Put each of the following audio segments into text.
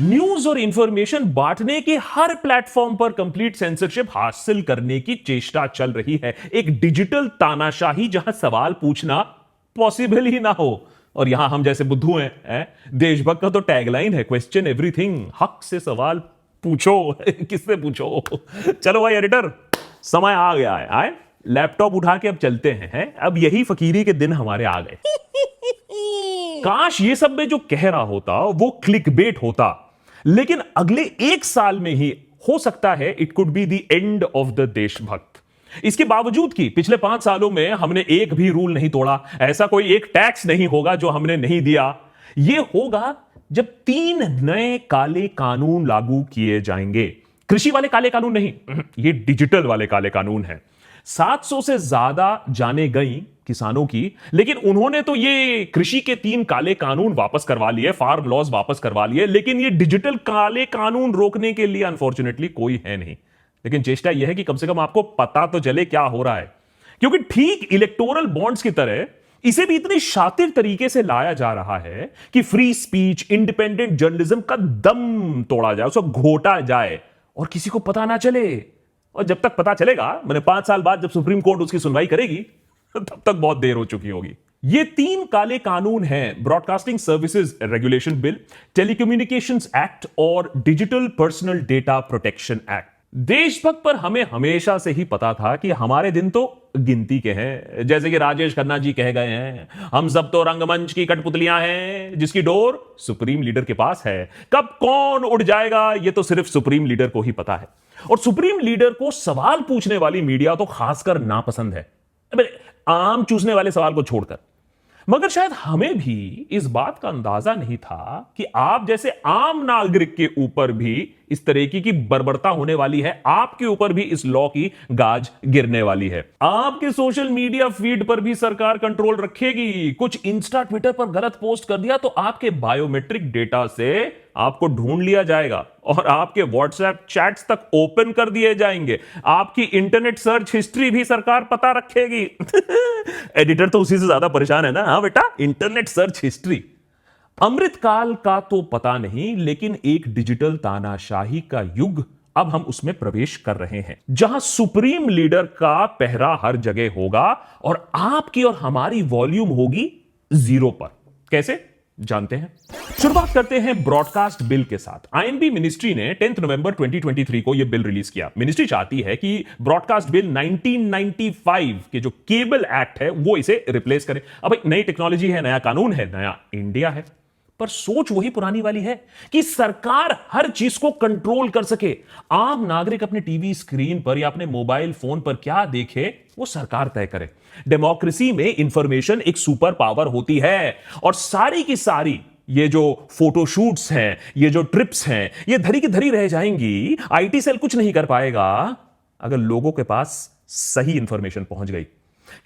News और information बांटने के हर प्लेटफॉर्म पर कंप्लीट सेंसरशिप हासिल करने की चेष्टा चल रही है। एक डिजिटल तानाशाही जहां सवाल पूछना पॉसिबल ही ना हो। और यहां हम जैसे बुद्धू हैं। देशभक्त का तो टैगलाइन है, क्वेश्चन एवरीथिंग, हक से सवाल पूछो। किससे पूछो? चलो भाई एडिटर, समय आ गया है। आए लैपटॉप उठा के अब चलते हैं। अब यही फकीरी के दिन हमारे आ गए। काश ये सब में जो कह रहा होता वो क्लिकबेट होता, लेकिन अगले एक साल में ही हो सकता है it could be the end of the देशभक्त। इसके बावजूद कि पिछले 5 सालों में हमने एक भी रूल नहीं तोड़ा, ऐसा कोई एक टैक्स नहीं होगा जो हमने नहीं दिया। यह होगा जब 3 नए काले कानून लागू किए जाएंगे। कृषि वाले काले कानून नहीं, ये डिजिटल वाले काले कानून हैं। 700 से ज्यादा जाने गई किसानों की, लेकिन उन्होंने तो ये कृषि के 3 काले कानून वापस करवा लिए, फार्म लॉज वापस करवा लिए, लेकिन ये डिजिटल काले कानून रोकने के लिए अनफॉर्चुनेटली कोई है नहीं। लेकिन चेष्टा यह है कि कम से कम आपको पता तो चले क्या हो रहा है, क्योंकि ठीक इलेक्टोरल बॉन्ड्स की तरह इसे भी इतनी शातिर तरीके से लाया जा रहा है कि फ्री स्पीच, इंडिपेंडेंट जर्नलिज्म का दम तोड़ा जाए, उसको घोटा जाए और किसी को पता ना चले। और जब तक पता चलेगा, मैंने 5 साल बाद जब सुप्रीम कोर्ट उसकी सुनवाई करेगी, तब तक बहुत देर हो चुकी होगी। ये 3 काले कानून हैं broadcasting services regulation bill, telecommunications act और digital personal data protection act. देशभक्त पर हमें हमेशा से ही पता था कि हमारे दिन तो गिनती के हैं। जैसे कि राजेश खन्ना जी कह गए हैं, हम सब तो रंगमंच की कठपुतलियां हैं जिसकी डोर सुप्रीम लीडर के पास है। कब कौन उड़ जाएगा ये तो सिर्फ सुप्रीम लीडर को ही पता है। और सुप्रीम लीडर को सवाल पूछने वाली मीडिया तो खासकर नापसंद है, आम चूसने वाले सवाल को छोड़कर। मगर शायद हमें भी इस बात का अंदाजा नहीं था कि आप जैसे आम नागरिक के ऊपर भी इस तरीके की बर्बरता होने वाली है, आपके ऊपर भी इस लॉ की गाज गिरने वाली है। आपके सोशल मीडिया फीड पर भी सरकार कंट्रोल रखेगी। कुछ इंस्टा ट्विटर पर गलत पोस्ट कर दिया तो आपके बायोमेट्रिक डेटा से आपको ढूंढ लिया जाएगा और आपके व्हाट्सएप चैट्स तक ओपन कर दिए जाएंगे। आपकी इंटरनेट सर्च हिस्ट्री भी सरकार पता रखेगी। एडिटर तो उसी से ज्यादा परेशान है ना। हाँ बेटा, इंटरनेट सर्च हिस्ट्री। अमृतकाल का तो पता नहीं, लेकिन एक डिजिटल तानाशाही का युग अब हम उसमें प्रवेश कर रहे हैं, जहां सुप्रीम लीडर का पहरा हर जगह होगा और आपकी और हमारी वॉल्यूम होगी 0 पर। कैसे जानते हैं? शुरुआत करते हैं ब्रॉडकास्ट बिल के साथ। आईएनबी मिनिस्ट्री ने 10 नवंबर 2023 को यह बिल रिलीज किया। मिनिस्ट्री चाहती है कि ब्रॉडकास्ट बिल 1995 के जो केबल एक्ट है वो इसे रिप्लेस करे। अब नई टेक्नोलॉजी है, नया कानून है, नया इंडिया है, पर सोच वही पुरानी वाली है कि सरकार हर चीज को कंट्रोल कर सके। आम नागरिक अपने टीवी स्क्रीन पर या अपने मोबाइल फोन पर क्या देखे वो सरकार तय करे। डेमोक्रेसी में इंफॉर्मेशन एक सुपर पावर होती है और सारी की सारी ये जो फोटोशूट्स हैं, ये जो ट्रिप्स हैं, ये धरी की धरी रह जाएंगी। आईटी सेल कुछ नहीं कर पाएगा अगर लोगों के पास सही इंफॉर्मेशन पहुंच गई।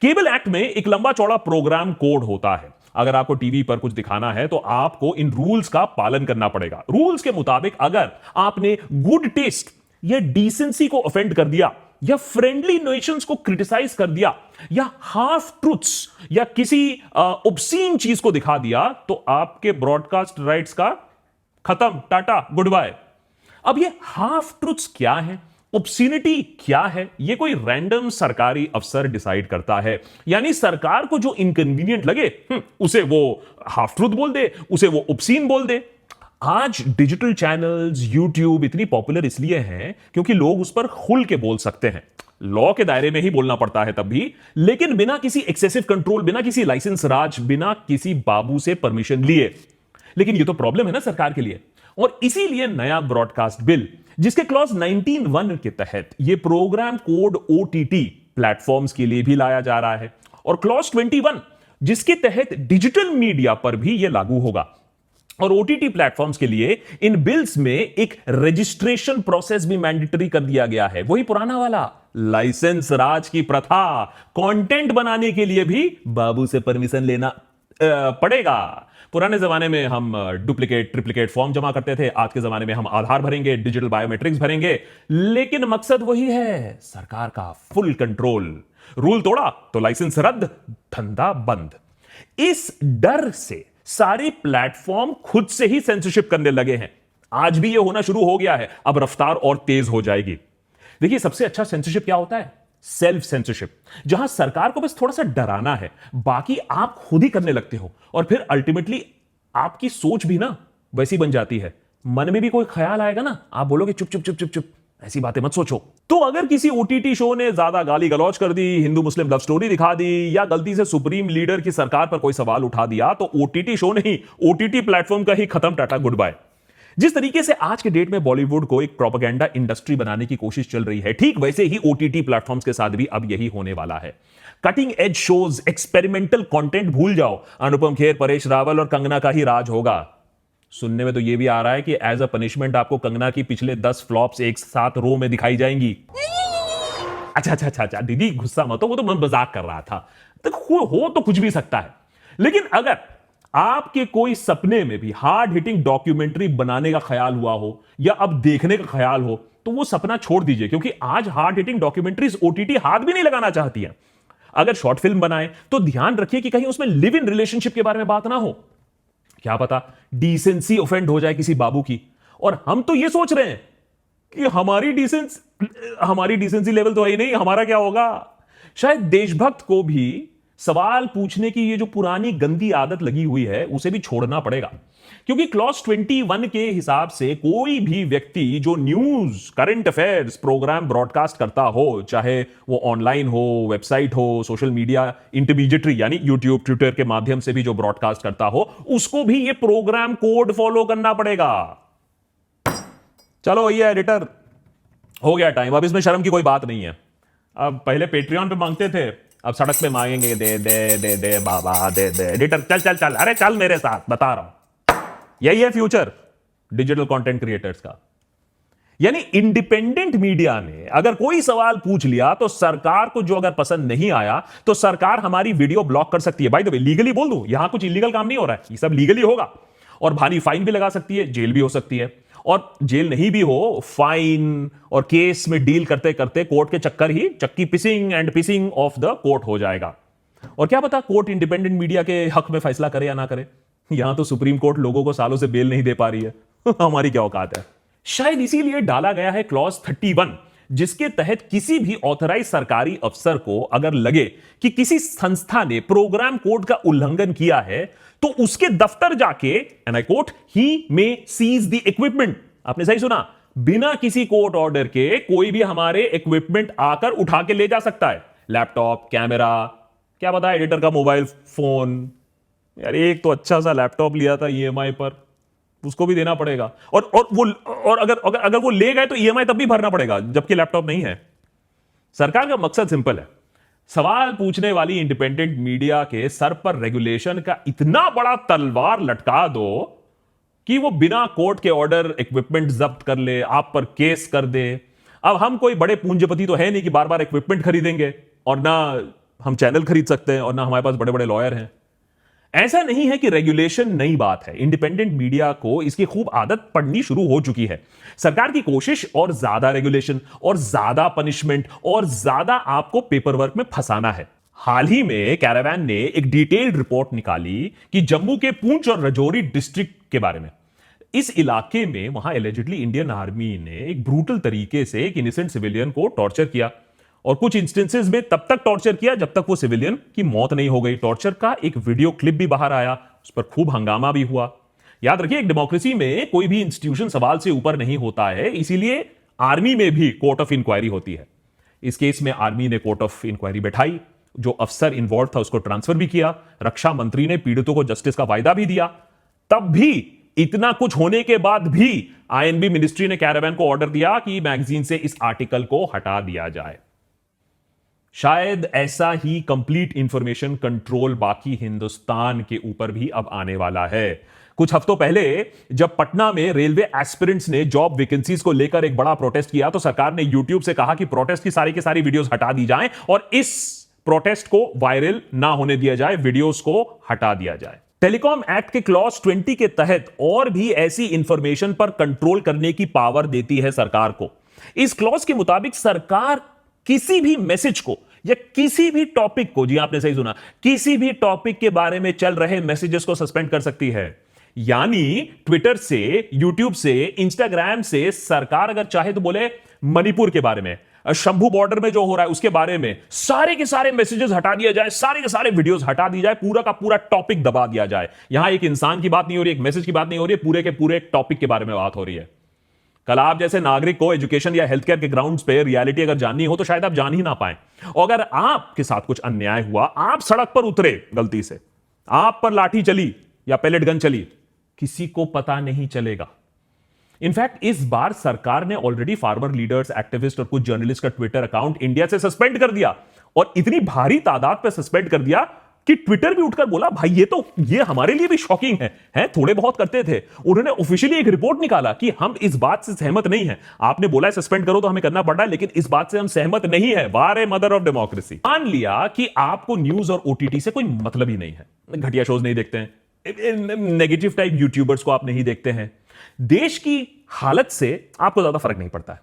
केबल एक्ट में एक लंबा चौड़ा प्रोग्राम कोड होता है। अगर आपको टीवी पर कुछ दिखाना है तो आपको इन रूल्स का पालन करना पड़ेगा। रूल्स के मुताबिक अगर आपने गुड टेस्ट या डिसेंसी को ऑफेंड कर दिया या फ्रेंडली नेशंस को क्रिटिसाइज कर दिया या हाफ ट्रूथ्स या किसी ऑब्सीन चीज को दिखा दिया तो आपके ब्रॉडकास्ट राइट्स का खत्म, टाटा, गुड बाय। अब ये हाफ ट्रूथ्स क्या है, ऑब्सीनिटी क्या है, ये कोई रैंडम सरकारी अफसर डिसाइड करता है। यानी सरकार को जो इनकन्वीनियंट लगे उसे वो हाफ ट्रूथ बोल दे, उसे वो ऑब्सीन बोल दे। आज डिजिटल चैनल्स, यूट्यूब इतनी पॉपुलर इसलिए हैं क्योंकि लोग उस पर खुल के बोल सकते हैं। लॉ के दायरे में ही बोलना पड़ता है तब भी, लेकिन बिना किसी एक्सेसिव कंट्रोल, बिना किसी लाइसेंस राज, बिना किसी बाबू से परमिशन लिए। लेकिन ये तो प्रॉब्लम है ना सरकार के लिए। और इसीलिए नया ब्रॉडकास्ट बिल, जिसके क्लॉज 19(1) के तहत यह प्रोग्राम कोड ओटीटी प्लेटफॉर्म्स के लिए भी लाया जा रहा है, और क्लॉज 21 जिसके तहत डिजिटल मीडिया पर भी यह लागू होगा। और ओटीटी प्लेटफॉर्म्स के लिए इन बिल्स में एक रजिस्ट्रेशन प्रोसेस भी मैंडेटरी कर दिया गया है। वही पुराना वाला लाइसेंस राज की प्रथा। कंटेंट बनाने के लिए भी बाबू से परमिशन लेना पड़ेगा। पुराने जमाने में हम डुप्लीकेट ट्रिप्लीकेट फॉर्म जमा करते थे, आज के जमाने में हम आधार भरेंगे, डिजिटल बायोमेट्रिक्स भरेंगे, लेकिन मकसद वही है, सरकार का फुल कंट्रोल। रूल तोड़ा तो लाइसेंस रद्द, धंधा बंद। इस डर से सारे प्लेटफॉर्म खुद से ही सेंसरशिप करने लगे हैं। आज भी ये होना शुरू हो गया है, अब रफ्तार और तेज हो जाएगी। देखिए, सबसे अच्छा सेंसरशिप क्या होता है? सेल्फ सेंसरशिप, जहां सरकार को बस थोड़ा सा डराना है, बाकी आप खुद ही करने लगते हो, और फिर अल्टीमेटली आपकी सोच भी ना वैसी बन जाती है। मन में भी कोई ख्याल आएगा ना, आप बोलोगे चुप चुप चुप चुप चुप, ऐसी बातें मत सोचो। तो अगर किसी ओटीटी शो ने ज्यादा गाली गलौज कर दी, हिंदू मुस्लिम लव स्टोरी दिखा दी, या गलती से सुप्रीम लीडर की सरकार पर कोई सवाल उठा दिया, तो ओटीटी शो नहीं, ओटीटी प्लेटफॉर्म का ही खत्म, टाटा गुड बाय। जिस तरीके से आज के डेट में बॉलीवुड को एक प्रोपेगेंडा इंडस्ट्री बनाने की कोशिश चल रही है, ठीक वैसे ही ओटीटी प्लेटफॉर्म्स के साथ भी अब यही होने वाला है। Cutting edge shows, experimental content भूल जाओ, अनुपम खेर, परेश रावल और कंगना का ही राज होगा। सुनने में तो यह भी आ रहा है कि एज अ पनिशमेंट आपको कंगना की पिछले 10 फ्लॉप्स एक साथ रो में दिखाई जाएंगी। अच्छा अच्छा अच्छा अच्छा दीदी, गुस्सा मत हो, वो तो मैं मजाक कर रहा था। तो हो तो कुछ भी सकता है, लेकिन अगर आपके कोई सपने में भी हार्ड हिटिंग डॉक्यूमेंट्री बनाने का ख्याल हुआ हो, या अब देखने का ख्याल हो, तो वो सपना छोड़ दीजिए, क्योंकि आज हार्ड हिटिंग डॉक्यूमेंट्रीज ओटीटी हाथ भी नहीं लगाना चाहती है। अगर शॉर्ट फिल्म बनाए तो ध्यान रखिए कि कहीं उसमें लिव इन रिलेशनशिप के बारे में बात ना हो। क्या पता डिसेंसी ऑफेंड हो जाए किसी बाबू की, और हम तो ये सोच रहे हैं कि हमारी डिसेंसी लेवल तो है ही नहीं, हमारा क्या होगा। शायद देशभक्त को भी सवाल पूछने की ये जो पुरानी गंदी आदत लगी हुई है, उसे भी छोड़ना पड़ेगा, क्योंकि क्लॉज 21 के हिसाब से कोई भी व्यक्ति जो news, current affairs programme broadcast करता हो, चाहे वो ऑनलाइन हो, वेबसाइट हो, सोशल मीडिया इंटरमीडिएटरी यानी यूट्यूब, ट्विटर के माध्यम से भी जो ब्रॉडकास्ट करता हो, उसको भी ये प्रोग्राम कोड फॉलो करना पड़ेगा। चलो भैया एडिटर, हो गया टाइम, अब इसमें शर्म की कोई बात नहीं है। अब पहले पेट्रियन पे मांगते थे, अब सड़क पे मांगेंगे, दे दे दे दे बाबा दे दे। एडिटर चल चल चल, अरे चल मेरे साथ, बता रहा हूं, यही है फ्यूचर डिजिटल कंटेंट क्रिएटर्स का। यानी इंडिपेंडेंट मीडिया ने अगर कोई सवाल पूछ लिया, तो सरकार को जो अगर पसंद नहीं आया, तो सरकार हमारी वीडियो ब्लॉक कर सकती है। बाय द वे, लीगली बोल दूं, यहां कुछ इलीगल काम नहीं हो रहा है, ये सब लीगली होगा, और भारी फाइन भी लगा सकती है, जेल भी हो सकती है, और जेल नहीं भी हो, फाइन और केस में डील करते करते कोर्ट के चक्कर ही चक्की पिसिंग एंड पिसिंग ऑफ द कोर्ट हो जाएगा। और क्या पता कोर्ट इंडिपेंडेंट मीडिया के हक में फैसला करे या ना करे। यहां तो सुप्रीम कोर्ट लोगों को सालों से बेल नहीं दे पा रही है हमारी क्या औकात है। शायद इसीलिए डाला गया है क्लॉज 31, जिसके तहत किसी भी ऑथराइज सरकारी अफसर को अगर लगे कि किसी संस्था ने प्रोग्राम कोड का उल्लंघन किया है, तो उसके दफ्तर जाके, and I quote, he may seize the equipment. आपने सही सुना, बिना किसी कोर्ट ऑर्डर के कोई भी हमारे इक्विपमेंट आकर उठा के ले जा सकता है। लैपटॉप, कैमरा, क्या पता एडिटर का मोबाइल फोन। यार एक तो अच्छा सा लैपटॉप लिया था ईएमआई पर, उसको भी देना पड़ेगा, और अगर वो ले गए तो ईएमआई तब भी भरना पड़ेगा, जबकि लैपटॉप नहीं है। सरकार का मकसद सिंपल है, सवाल पूछने वाली इंडिपेंडेंट मीडिया के सर पर रेगुलेशन का इतना बड़ा तलवार लटका दो कि वो बिना कोर्ट के ऑर्डर इक्विपमेंट जब्त कर ले, आप पर केस कर दे। अब हम कोई बड़े पूंजीपति तो है नहीं कि बार बार इक्विपमेंट खरीदेंगे, और ना हम चैनल खरीद सकते हैं, और ना हमारे पास बड़े बड़े लॉयर हैं। ऐसा नहीं है कि रेगुलेशन नई बात है, इंडिपेंडेंट मीडिया को इसकी खूब आदत पड़नी शुरू हो चुकी है। सरकार की कोशिश और ज्यादा रेगुलेशन और ज्यादा पनिशमेंट और ज्यादा आपको पेपर वर्क में फंसाना है। हाल ही में कैरावैन ने एक डिटेल्ड रिपोर्ट निकाली कि जम्मू के पूंछ और राजौरी डिस्ट्रिक्ट के बारे में। इस इलाके में वहां एलिजिडली इंडियन आर्मी ने एक ब्रूटल तरीके से एक इनोसेंट सिविलियन को टॉर्चर किया, और कुछ इंस्टेंसेस में तब तक टॉर्चर किया जब तक वो सिविलियन की मौत नहीं हो गई। टॉर्चर का एक वीडियो क्लिप भी बाहर आया, उस पर खूब हंगामा भी हुआ। याद रखिए, एक डेमोक्रेसी में कोई भी इंस्टीट्यूशन सवाल से ऊपर नहीं होता है, इसीलिए आर्मी में भी कोर्ट ऑफ इंक्वायरी होती है। इस केस में आर्मी ने कोर्ट ऑफ इंक्वायरी बैठाई, जो अफसर इन्वॉल्व था उसको ट्रांसफर भी किया, रक्षा मंत्री ने पीड़ितों को जस्टिस का वायदा भी दिया। तब भी, इतना कुछ होने के बाद भी, आईएनबी मिनिस्ट्री ने कैरावैन को ऑर्डर दिया कि मैगजीन से इस आर्टिकल को हटा दिया जाए। शायद ऐसा ही कंप्लीट इंफॉर्मेशन कंट्रोल बाकी हिंदुस्तान के ऊपर भी अब आने वाला है। कुछ हफ्तों पहले जब पटना में रेलवे एस्पिरेंट्स ने जॉब वैकेंसीज को लेकर एक बड़ा प्रोटेस्ट किया, तो सरकार ने यूट्यूब से कहा कि प्रोटेस्ट की सारी वीडियोस हटा दी जाएं और इस प्रोटेस्ट को वायरल ना होने दिया जाए, वीडियोस को हटा दिया जाए। टेलीकॉम एक्ट के क्लॉज 20 के तहत और भी ऐसी इंफॉर्मेशन पर कंट्रोल करने की पावर देती है सरकार को। इस क्लॉज के मुताबिक सरकार किसी भी मैसेज को या किसी भी टॉपिक को, जी आपने सही सुना, किसी भी टॉपिक के बारे में चल रहे मैसेजेस को सस्पेंड कर सकती है। यानी ट्विटर से, यूट्यूब से, इंस्टाग्राम से सरकार अगर चाहे तो बोले मणिपुर के बारे में, शंभू बॉर्डर में जो हो रहा है उसके बारे में सारे के सारे मैसेजेस हटा दिया जाए, सारे के सारे वीडियोस हटा दी जाए, पूरा का पूरा टॉपिक दबा दिया जाए। यहां एक इंसान की बात नहीं हो रही, एक मैसेज की बात नहीं हो रही है, पूरे के पूरे टॉपिक के बारे में बात हो रही है। कल आप जैसे नागरिक को एजुकेशन या हेल्थ केयर के ग्राउंड्स पे रियलिटी अगर जाननी हो तो शायद आप जान ही ना पाए। और अगर आपके साथ कुछ अन्याय हुआ, आप सड़क पर उतरे गलती से, आप पर लाठी चली या पैलेट गन चली, किसी को पता नहीं चलेगा। इनफैक्ट इस बार सरकार ने ऑलरेडी फार्मर लीडर्स, एक्टिविस्ट और कुछ जर्नलिस्ट का ट्विटर अकाउंट इंडिया से सस्पेंड कर दिया, और इतनी भारी तादाद पे सस्पेंड कर दिया कि ट्विटर भी उठकर बोला भाई ये हमारे लिए भी शॉकिंग है, थोड़े बहुत करते थे। उन्होंने ऑफिशियली एक रिपोर्ट निकाला कि हम इस बात से सहमत नहीं है, आपने बोला है सस्पेंड करो तो हमें करना पड़ रहा है, लेकिन इस बात से हम सहमत नहीं है। वारे मदर ऑफ डेमोक्रेसी। मान लिया कि आपको न्यूज और ओटीटी से कोई मतलब ही नहीं है, घटिया शोज नहीं देखते हैं, नेगेटिव टाइप यूट्यूबर्स को आप नहीं देखते हैं, देश की हालत से आपको ज्यादा फर्क नहीं पड़ता है,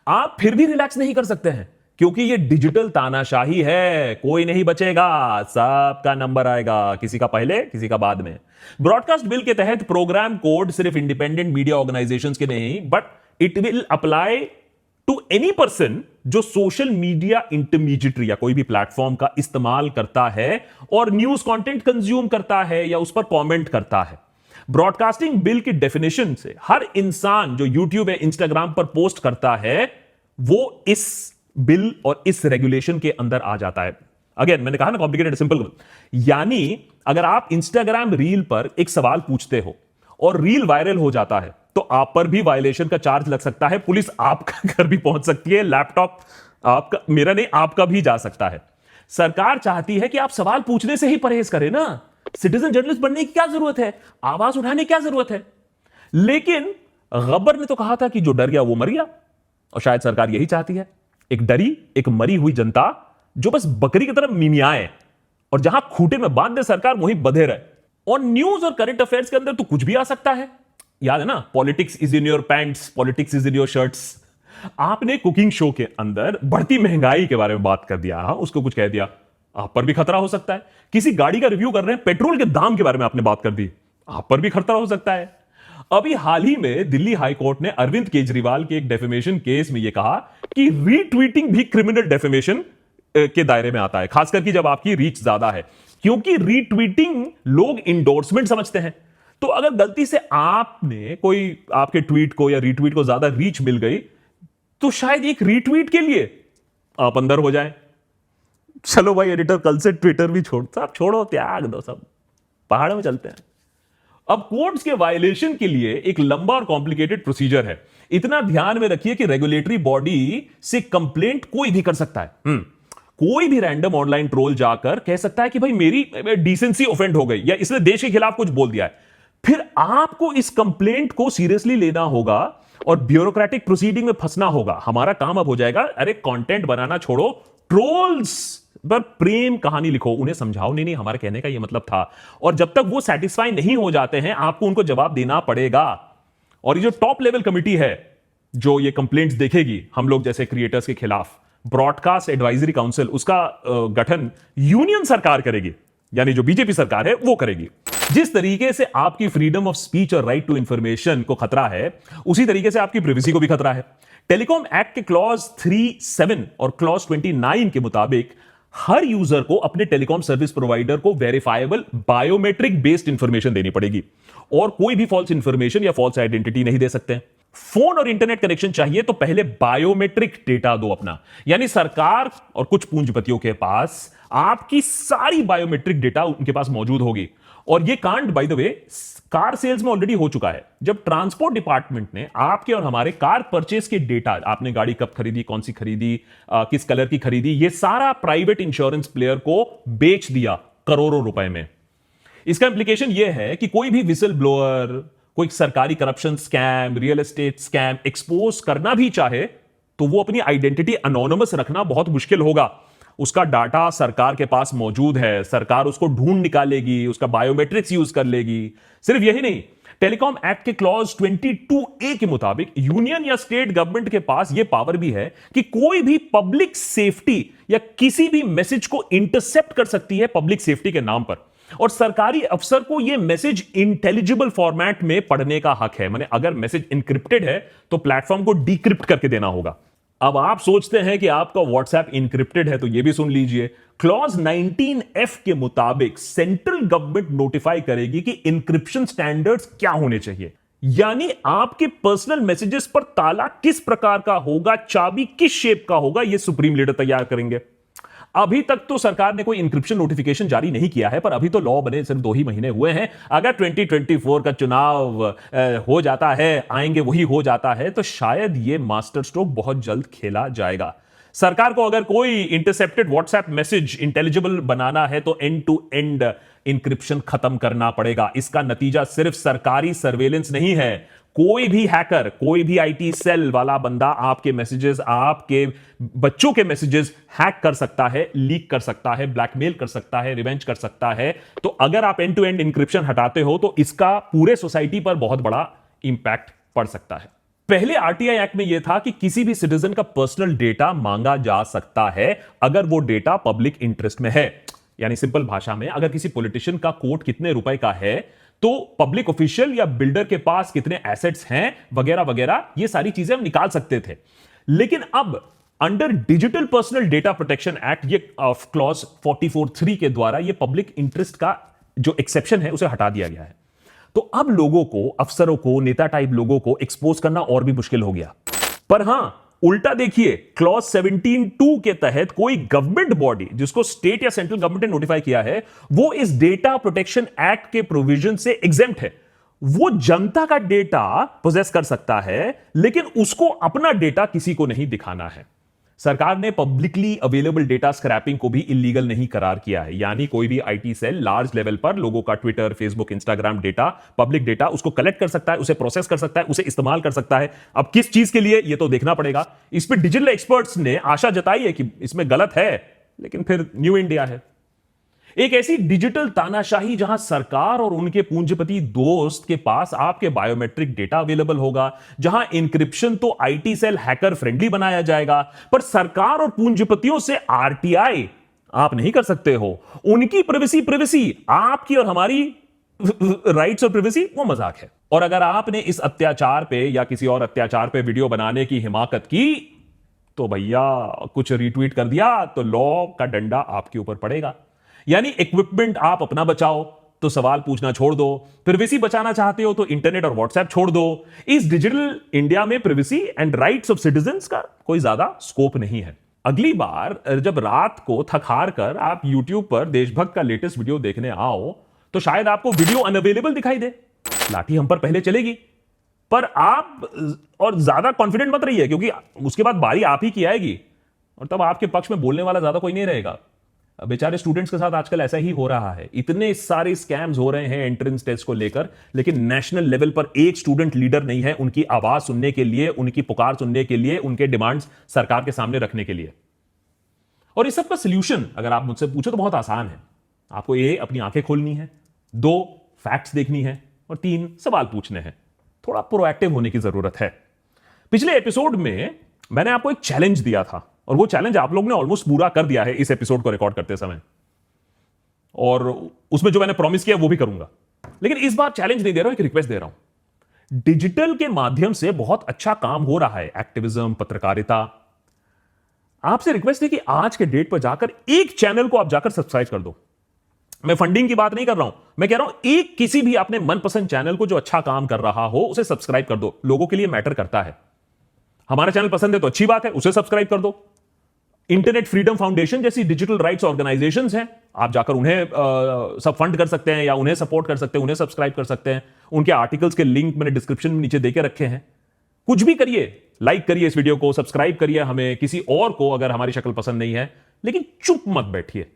आप फिर भी रिलैक्स नहीं कर सकते हैं क्योंकि ये डिजिटल तानाशाही है, कोई नहीं बचेगा, सबका नंबर आएगा, किसी का पहले किसी का बाद में। ब्रॉडकास्ट बिल के तहत प्रोग्राम कोड सिर्फ इंडिपेंडेंट मीडिया ऑर्गेनाइजेशंस के नहीं, but it will apply to any person जो सोशल मीडिया इंटरमीडिएटरी या कोई भी प्लेटफॉर्म का इस्तेमाल करता है और न्यूज कंटेंट कंज्यूम करता है या उस पर कमेंट करता है। ब्रॉडकास्टिंग बिल की डेफिनेशन से हर इंसान जो यूट्यूब या इंस्टाग्राम पर पोस्ट करता है वो इस बिल और इस रेगुलेशन के अंदर आ जाता है। अगेन मैंने कहा ना कॉम्प्लिकेटेड सिंपल, यानी अगर आप इंस्टाग्राम रील पर एक सवाल पूछते हो और रील वायरल हो जाता है तो आप पर भी वायलेशन का चार्ज लग सकता है, पुलिस आपका घर भी पहुंच सकती है, लैपटॉप आपका, मेरा नहीं आपका भी जा सकता है। सरकार चाहती है कि आप सवाल पूछने से ही परहेज करें ना, सिटीजन जर्नलिस्ट बनने की क्या जरूरत है, आवाज उठाने की क्या जरूरत है। लेकिन गब्बर ने तो कहा था कि जो डर गया वो मर गया, और शायद सरकार यही चाहती है, एक डरी एक मरी हुई जनता जो बस बकरी की तरह मिमियाए और जहां खूंटे में बांध दे सरकार वहीं बधे रहे। और न्यूज और करंट अफेयर्स के अंदर तो कुछ भी आ सकता है, याद है ना, politics is in your pants, politics is in your shirts. आपने कुकिंग शो के अंदर बढ़ती महंगाई के बारे में बात कर दिया, उसको कुछ कह दिया, आप पर भी खतरा हो सकता है। किसी गाड़ी का रिव्यू कर रहे हैं, पेट्रोल के दाम के बारे में आपने बात कर दी, आप पर भी खतरा हो सकता है। अभी हाल ही में दिल्ली हाई कोर्ट ने अरविंद केजरीवाल के एक डेफेमेशन केस में यह कहा कि रीट्वीटिंग भी क्रिमिनल डेफेमेशन के दायरे में आता है, खासकर कि जब आपकी रीच ज्यादा है, क्योंकि रीट्वीटिंग लोग इंडोर्समेंट समझते हैं। तो अगर गलती से आपने कोई आपके ट्वीट को या रीट्वीट को ज्यादा रीच मिल गई तो शायद एक रीट्वीट के लिए आप अंदर हो जाए। चलो भाई एडिटर, कल से ट्विटर भी छोड़ो, त्याग दो, सब पहाड़ में चलते हैं। अब कोर्ट्स के वायलेशन के लिए एक लंबा और कॉम्प्लिकेटेड प्रोसीजर है। इतना ध्यान में रखिए कि रेगुलेटरी बॉडी से कंप्लेंट कोई भी कर सकता है। कोई भी रैंडम ऑनलाइन ट्रोल जाकर कह सकता है कि भाई मेरी डिसेंसी ऑफेंड हो गई या इसने देश के खिलाफ कुछ बोल दिया है। फिर आपको इस कंप्लेंट को सीरियसली लेना होगा और ब्यूरोक्रेटिक प्रोसीडिंग में फंसना होगा। हमारा काम अब हो जाएगा, अरे कंटेंट बनाना छोड़ो, ट्रोल्स पर प्रेम कहानी लिखो, उन्हें समझाओ, नहीं हमारे कहने का ये मतलब था। और जब तक वो सेटिस्फाई नहीं हो जाते हैं आपको उनको जवाब देना पड़ेगा। और ये जो टॉप लेवल कमिटी है जो ये कंप्लेंट्स देखेगी हम लोग जैसे क्रिएटर्स के खिलाफ, ब्रॉडकास्ट एडवाइजरी काउंसिल, उसका गठन यूनियन सरकार करेगी, यानी जो बीजेपी सरकार है वो करेगी। जिस तरीके से आपकी फ्रीडम ऑफ स्पीच और राइट टू इंफॉर्मेशन को खतरा है, उसी तरीके से आपकी प्रिवेसी को भी खतरा है। टेलीकॉम एक्ट के क्लॉज 37 और क्लॉज 29 के मुताबिक हर यूजर को अपने टेलीकॉम सर्विस प्रोवाइडर को वेरीफाइबल बायोमेट्रिक बेस्ड इंफॉर्मेशन देनी पड़ेगी और कोई भी फॉल्स इंफॉर्मेशन या फॉल्स आइडेंटिटी नहीं दे सकते। फोन और इंटरनेट कनेक्शन चाहिए तो पहले बायोमेट्रिक डेटा दो अपना, यानी सरकार और कुछ पूंजीपतियों के पास आपकी सारी बायोमेट्रिक डेटा उनके पास मौजूद होगी। और यह कांड by the way car sales में ऑलरेडी हो चुका है, जब ट्रांसपोर्ट डिपार्टमेंट ने आपके और हमारे कार परचेस के डेटा, आपने गाड़ी कब खरीदी, कौन सी खरीदी, किस कलर की खरीदी, यह सारा प्राइवेट इंश्योरेंस प्लेयर को बेच दिया करोड़ों रुपए में। इसका इंप्लीकेशन यह है कि कोई भी विसल ब्लोअर, कोई सरकारी corruption scam, real estate scam expose करना भी चाहे तो वो अपनी आइडेंटिटी अनोनिमस रखना बहुत मुश्किल होगा। उसका डाटा सरकार के पास मौजूद है, सरकार उसको ढूंढ निकालेगी, उसका बायोमेट्रिक्स यूज कर लेगी। सिर्फ यही नहीं, टेलीकॉम एक्ट के क्लॉज 22A के मुताबिक यूनियन या स्टेट गवर्नमेंट के पास यह पावर भी है कि कोई भी पब्लिक सेफ्टी या किसी भी मैसेज को इंटरसेप्ट कर सकती है पब्लिक सेफ्टी के नाम पर। और सरकारी अफसर को यह मैसेज इंटेलिजिबल फॉर्मेट में पढ़ने का हक है। माने अगर मैसेज इंक्रिप्टेड है तो प्लेटफॉर्म को डिक्रिप्ट करके देना होगा। अब आप सोचते हैं कि आपका व्हाट्सएप इंक्रिप्टेड है, तो यह भी सुन लीजिए। क्लॉज 19F के मुताबिक सेंट्रल गवर्नमेंट नोटिफाई करेगी कि इंक्रिप्शन स्टैंडर्ड्स क्या होने चाहिए, यानी आपके पर्सनल मैसेजेस पर ताला किस प्रकार का होगा, चाबी किस शेप का होगा, यह सुप्रीम लीडर तैयार करेंगे। अभी तक तो सरकार ने कोई इंक्रिप्शन नोटिफिकेशन जारी नहीं किया है, पर अभी तो लॉ बने सिर्फ 2 ही महीने हुए हैं। अगर 2024 का चुनाव हो जाता है, आएंगे वही हो जाता है, तो शायद यह मास्टर स्ट्रोक बहुत जल्द खेला जाएगा। सरकार को अगर कोई इंटरसेप्टेड व्हाट्सएप मैसेज इंटेलिजिबल बनाना है तो एंड टू एंड इंक्रिप्शन खत्म करना पड़ेगा। इसका नतीजा सिर्फ सरकारी सर्वेलेंस नहीं है, कोई भी हैकर, कोई भी आईटी सेल वाला बंदा आपके मैसेजेस, आपके बच्चों के मैसेजेस हैक कर सकता है, लीक कर सकता है, ब्लैकमेल कर सकता है, रिवेंज कर सकता है। तो अगर आप एंड टू एंड इंक्रिप्शन हटाते हो तो इसका पूरे सोसाइटी पर बहुत बड़ा इंपैक्ट पड़ सकता है। पहले आरटीआई एक्ट में यह था कि किसी भी सिटीजन का पर्सनल डेटा मांगा जा सकता है अगर वो डेटा पब्लिक इंटरेस्ट में है। यानी सिंपल भाषा में, अगर किसी पॉलिटिशियन का कोट कितने रुपए का है तो पब्लिक ऑफिशियल या बिल्डर के पास कितने एसेट्स हैं वगैरह वगैरह, ये सारी चीजें हम निकाल सकते थे। लेकिन अब under digital personal data protection act, ये क्लॉज 44(3) के द्वारा ये पब्लिक इंटरेस्ट का जो एक्सेप्शन है उसे हटा दिया गया है। तो अब लोगों को, अफसरों को, नेता टाइप लोगों को एक्सपोज करना और भी मुश्किल हो गया। पर हां, उल्टा देखिए, क्लॉज 17(2) के तहत कोई गवर्नमेंट बॉडी जिसको स्टेट या सेंट्रल गवर्नमेंट ने नोटिफाई किया है, वो इस डेटा प्रोटेक्शन एक्ट के प्रोविजन से एग्जेम्प्ट है। वो जनता का डेटा पोजेस कर सकता है, लेकिन उसको अपना डेटा किसी को नहीं दिखाना है। सरकार ने पब्लिकली अवेलेबल डेटा स्क्रैपिंग को भी इलीगल नहीं करार किया है। यानी कोई भी आईटी सेल लार्ज लेवल पर लोगों का Twitter, Facebook, Instagram data, public data, उसको कलेक्ट कर सकता है, उसे प्रोसेस कर सकता है, उसे इस्तेमाल कर सकता है। अब किस चीज के लिए, यह तो देखना पड़ेगा। इस पर डिजिटल एक्सपर्ट्स ने आशा जताई है कि इसमें गलत है, लेकिन फिर न्यू इंडिया है, एक ऐसी डिजिटल तानाशाही जहां सरकार और उनके पूंजीपति दोस्त के पास आपके बायोमेट्रिक डेटा अवेलेबल होगा, जहां इंक्रिप्शन तो आईटी सेल हैकर फ्रेंडली बनाया जाएगा, पर सरकार और पूंजीपतियों से आरटीआई आप नहीं कर सकते हो। उनकी प्राइवेसी आपकी और हमारी राइट्स और प्राइवेसी, वो मजाक है। और अगर आपने इस अत्याचार पे या किसी और अत्याचार पे वीडियो बनाने की हिमाकत की तो भैया कुछ रीट्वीट कर दिया तो लॉ का डंडा आपके ऊपर पड़ेगा। यानी इक्विपमेंट आप अपना बचाओ तो सवाल पूछना छोड़ दो, प्राइवेसी बचाना चाहते हो तो इंटरनेट और व्हाट्सएप छोड़ दो। इस डिजिटल इंडिया में privacy and rights of citizens का कोई ज्यादा स्कोप नहीं है। अगली बार जब रात को थक हार कर आप यूट्यूब पर देशभक्त का लेटेस्ट वीडियो देखने आओ तो शायद आपको वीडियो अनअवेलेबल दिखाई दे, लाठी हम पर पहले चलेगी, पर आप और ज्यादा कॉन्फिडेंट मत रहिए, क्योंकि उसके बाद बारी आप ही की आएगी और तब आपके पक्ष में बोलने वाला ज्यादा कोई नहीं रहेगा। बेचारे स्टूडेंट्स के साथ आजकल ऐसा ही हो रहा है। इतने सारे स्कैम्स हो रहे हैं एंट्रेंस टेस्ट को लेकर, लेकिन नेशनल लेवल पर एक स्टूडेंट लीडर नहीं है उनकी आवाज सुनने के लिए, उनकी पुकार सुनने के लिए, उनके डिमांड्स सरकार के सामने रखने के लिए। और इस सब का सॉल्यूशन अगर आप मुझसे पूछो तो बहुत आसान है। आपको ए, अपनी आंखें खोलनी है, 2, फैक्ट्स देखनी है, और 3, सवाल पूछने हैं। थोड़ा प्रोएक्टिव होने की जरूरत है। पिछले एपिसोड में मैंने आपको एक चैलेंज दिया था और वो चैलेंज आप लोग ने ऑलमोस्ट पूरा कर दिया है इस एपिसोड को रिकॉर्ड करते समय, और उसमें जो मैंने प्रॉमिस किया वो भी करूंगा। लेकिन इस बार चैलेंज नहीं दे रहा हूं, एक रिक्वेस्ट दे रहा हूं। डिजिटल के माध्यम से बहुत अच्छा काम हो रहा है, एक्टिविज्म, पत्रकारिता। आपसे रिक्वेस्ट है कि आज के डेट पर जाकर एक चैनल को आप जाकर सब्सक्राइब कर दो। मैं फंडिंग की बात नहीं कर रहा हूं, मैं कह रहा हूं एक किसी भी अपने मनपसंद चैनल को जो अच्छा काम कर रहा हो उसे सब्सक्राइब कर दो। लोगों के लिए मैटर करता है। हमारा चैनल पसंद है तो अच्छी बात है, उसे सब्सक्राइब कर दो। इंटरनेट फ्रीडम फाउंडेशन जैसी डिजिटल राइट्स ऑर्गेनाइजेशंस हैं, आप जाकर उन्हें सब फंड कर सकते हैं या उन्हें सपोर्ट कर सकते हैं, उन्हें सब्सक्राइब कर सकते हैं। उनके आर्टिकल्स के लिंक मैंने डिस्क्रिप्शन में नीचे देके रखे हैं। कुछ भी करिए, लाइक करिए इस वीडियो को, सब्सक्राइब करिए हमें, किसी और को अगर हमारी शक्ल पसंद नहीं है, लेकिन चुप मत बैठिए।